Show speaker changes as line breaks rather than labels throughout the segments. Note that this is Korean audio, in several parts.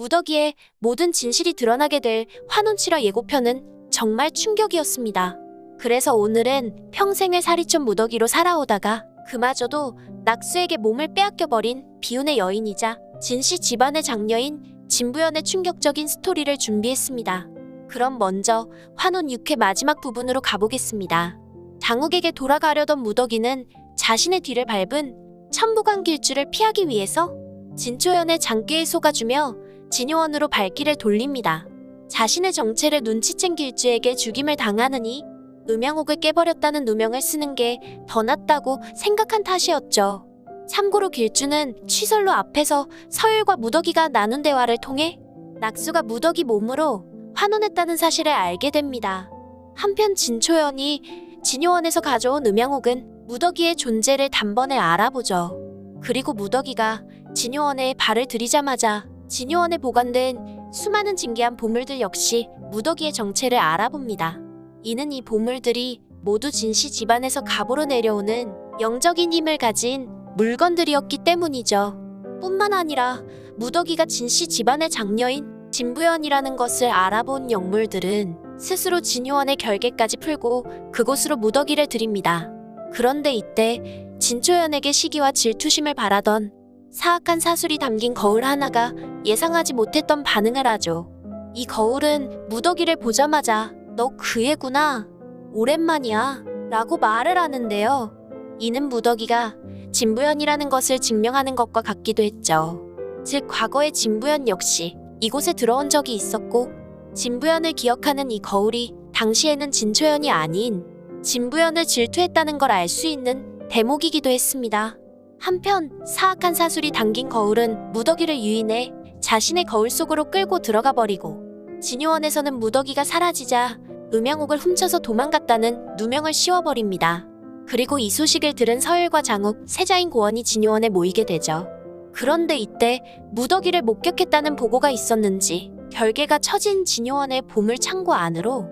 무더기에 모든 진실이 드러나게 될 환혼 7화 예고편은 정말 충격이었습니다. 그래서 오늘은 평생을 살이촌 무더기로 살아오다가 그마저도 낙수에게 몸을 빼앗겨버린 비운의 여인이자 진씨 집안의 장녀인 진부연의 충격적인 스토리를 준비했습니다. 그럼 먼저 환혼 6회 마지막 부분으로 가보겠습니다. 장욱에게 돌아가려던 무더기는 자신의 뒤를 밟은 천부관 길주를 피하기 위해서 진초연의 장기에 속아주며 진요원으로 발길을 돌립니다. 자신의 정체를 눈치챈 길주에게 죽임을 당하느니 음양옥을 깨버렸다는 누명을 쓰는 게 더 낫다고 생각한 탓이었죠. 참고로 길주는 취설로 앞에서 서율과 무더기가 나눈 대화를 통해 낙수가 무더기 몸으로 환혼했다는 사실을 알게 됩니다. 한편 진초연이 진요원에서 가져온 음양옥은 무더기의 존재를 단번에 알아보죠. 그리고 무더기가 진요원에 발을 들이자마자 진요원에 보관된 수많은 진귀한 보물들 역시 무더기의 정체를 알아봅니다. 이는 이 보물들이 모두 진씨 집안에서 갑으로 내려오는 영적인 힘을 가진 물건들이었기 때문이죠. 뿐만 아니라 무더기가 진씨 집안의 장녀인 진부연이라는 것을 알아본 영물들은 스스로 진요원의 결계까지 풀고 그곳으로 무더기를 들입니다. 그런데 이때 진초연에게 시기와 질투심을 바라던 사악한 사술이 담긴 거울 하나가 예상하지 못했던 반응을 하죠. 이 거울은 무더기를 보자마자 "너 그 애구나. 오랜만이야." 라고 말을 하는데요. 이는 무더기가 진부연이라는 것을 증명하는 것과 같기도 했죠. 즉 과거의 진부연 역시 이곳에 들어온 적이 있었고 진부연을 기억하는 이 거울이 당시에는 진초연이 아닌 진부연을 질투했다는 걸 알 수 있는 대목이기도 했습니다. 한편 사악한 사술이 담긴 거울은 무더기를 유인해 자신의 거울 속으로 끌고 들어가 버리고 진요원에서는 무더기가 사라지자 음양옥을 훔쳐서 도망갔다는 누명을 씌워버립니다. 그리고 이 소식을 들은 서율과 장욱, 세자인 고원이 진요원에 모이게 되죠. 그런데 이때 무더기를 목격했다는 보고가 있었는지 결계가 처진 진요원의 보물 창고 안으로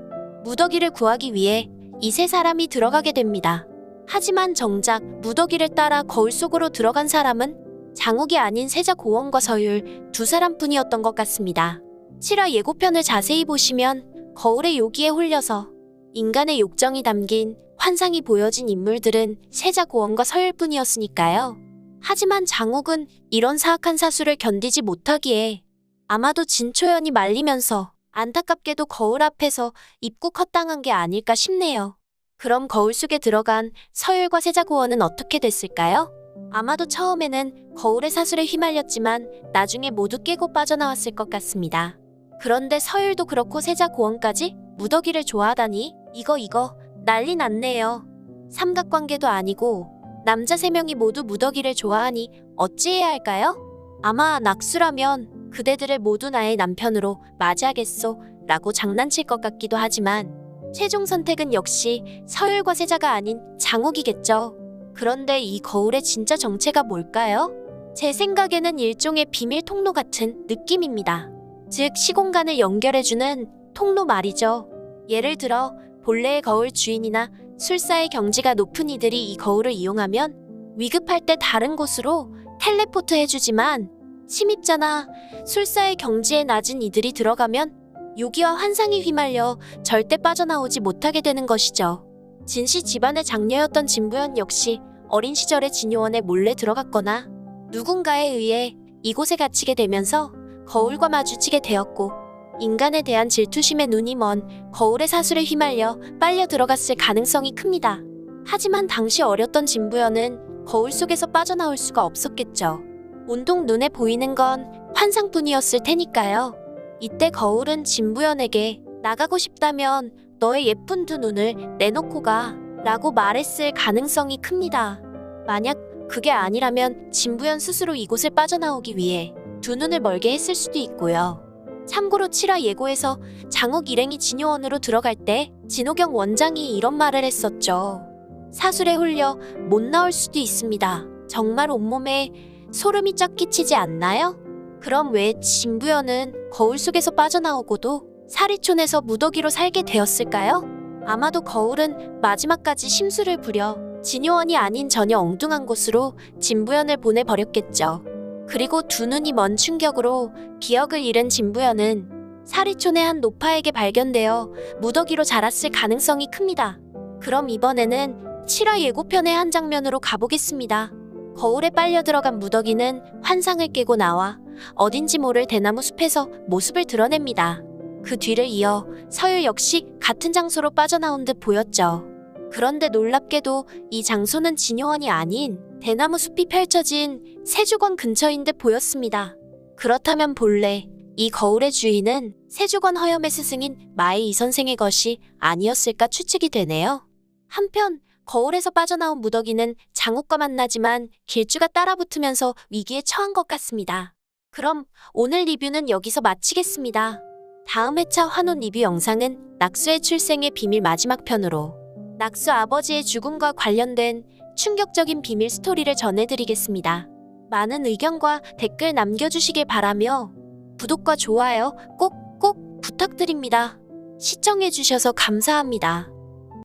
무더기를 구하기 위해 이 세 사람이 들어가게 됩니다. 하지만 정작 무더기를 따라 거울 속으로 들어간 사람은 장욱이 아닌 세자 고원과 서율 두 사람뿐이었던 것 같습니다. 7화 예고편을 자세히 보시면 거울의 요기에 홀려서 인간의 욕정이 담긴 환상이 보여진 인물들은 세자 고원과 서율뿐이었으니까요. 하지만 장욱은 이런 사악한 사술을 견디지 못하기에 아마도 진초연이 말리면서 안타깝게도 거울 앞에서 입국 헛당한 게 아닐까 싶네요. 그럼 거울 속에 들어간 서율과 세자 고원은 어떻게 됐을까요? 아마도 처음에는 거울의 사술에 휘말렸지만 나중에 모두 깨고 빠져나왔을 것 같습니다. 그런데 서율도 그렇고 세자 고원까지 무더기를 좋아하다니 이거 난리 났네요. 삼각관계도 아니고 남자 3명이 모두 무더기를 좋아하니 어찌해야 할까요? 아마 낙수라면 그대들을 모두 나의 남편으로 맞이하겠소 라고 장난칠 것 같기도 하지만 최종 선택은 역시 서율과 세자가 아닌 장욱이겠죠. 그런데 이 거울의 진짜 정체가 뭘까요? 제 생각에는 일종의 비밀 통로 같은 느낌입니다. 즉 시공간을 연결해주는 통로 말이죠. 예를 들어 본래의 거울 주인이나 술사의 경지가 높은 이들이 이 거울을 이용하면 위급할 때 다른 곳으로 텔레포트 해주지만 침입자나 술사의 경지에 낮은 이들이 들어가면 요기와 환상이 휘말려 절대 빠져나오지 못하게 되는 것이죠. 진씨 집안의 장녀였던 진부연 역시 어린 시절에 진요원에 몰래 들어갔거나 누군가에 의해 이곳에 갇히게 되면서 거울과 마주치게 되었고 인간에 대한 질투심에 눈이 먼 거울의 사술에 휘말려 빨려 들어갔을 가능성이 큽니다. 하지만 당시 어렸던 진부연은 거울 속에서 빠져나올 수가 없었겠죠. 온통 눈에 보이는 건 환상뿐이었을 테니까요. 이때 거울은 진부연에게 나가고 싶다면 너의 예쁜 두 눈을 내놓고 가 라고 말했을 가능성이 큽니다. 만약 그게 아니라면 진부연 스스로 이곳을 빠져나오기 위해 두 눈을 멀게 했을 수도 있고요. 참고로 7화 예고에서 장욱 일행이 진요원으로 들어갈 때 진호경 원장이 이런 말을 했었죠. 사술에 홀려 못 나올 수도 있습니다. 정말 온몸에 소름이 쫙 끼치지 않나요? 그럼 왜 진부연은 거울 속에서 빠져나오고도 사리촌에서 무더기로 살게 되었을까요? 아마도 거울은 마지막까지 심술을 부려 진요원이 아닌 전혀 엉뚱한 곳으로 진부연을 보내버렸겠죠. 그리고 두 눈이 먼 충격으로 기억을 잃은 진부연은 사리촌의 한 노파에게 발견되어 무더기로 자랐을 가능성이 큽니다. 그럼 이번에는 7화 예고편의 한 장면으로 가보겠습니다. 거울에 빨려 들어간 무더기는 환상을 깨고 나와 어딘지 모를 대나무 숲에서 모습을 드러냅니다. 그 뒤를 이어 서율 역시 같은 장소로 빠져나온 듯 보였죠. 그런데 놀랍게도 이 장소는 진요원이 아닌 대나무 숲이 펼쳐진 세주관 근처인 듯 보였습니다. 그렇다면 본래 이 거울의 주인은 세주관 허염의 스승인 마의 이 선생의 것이 아니었을까 추측이 되네요. 한편 거울에서 빠져나온 무더기는 장욱과 만나지만 길주가 따라붙으면서 위기에 처한 것 같습니다. 그럼 오늘 리뷰는 여기서 마치겠습니다. 다음 회차 환혼 리뷰 영상은 낙수의 출생의 비밀 마지막 편으로 낙수 아버지의 죽음과 관련된 충격적인 비밀 스토리를 전해드리겠습니다. 많은 의견과 댓글 남겨주시길 바라며 구독과 좋아요 꼭 부탁드립니다. 시청해주셔서 감사합니다.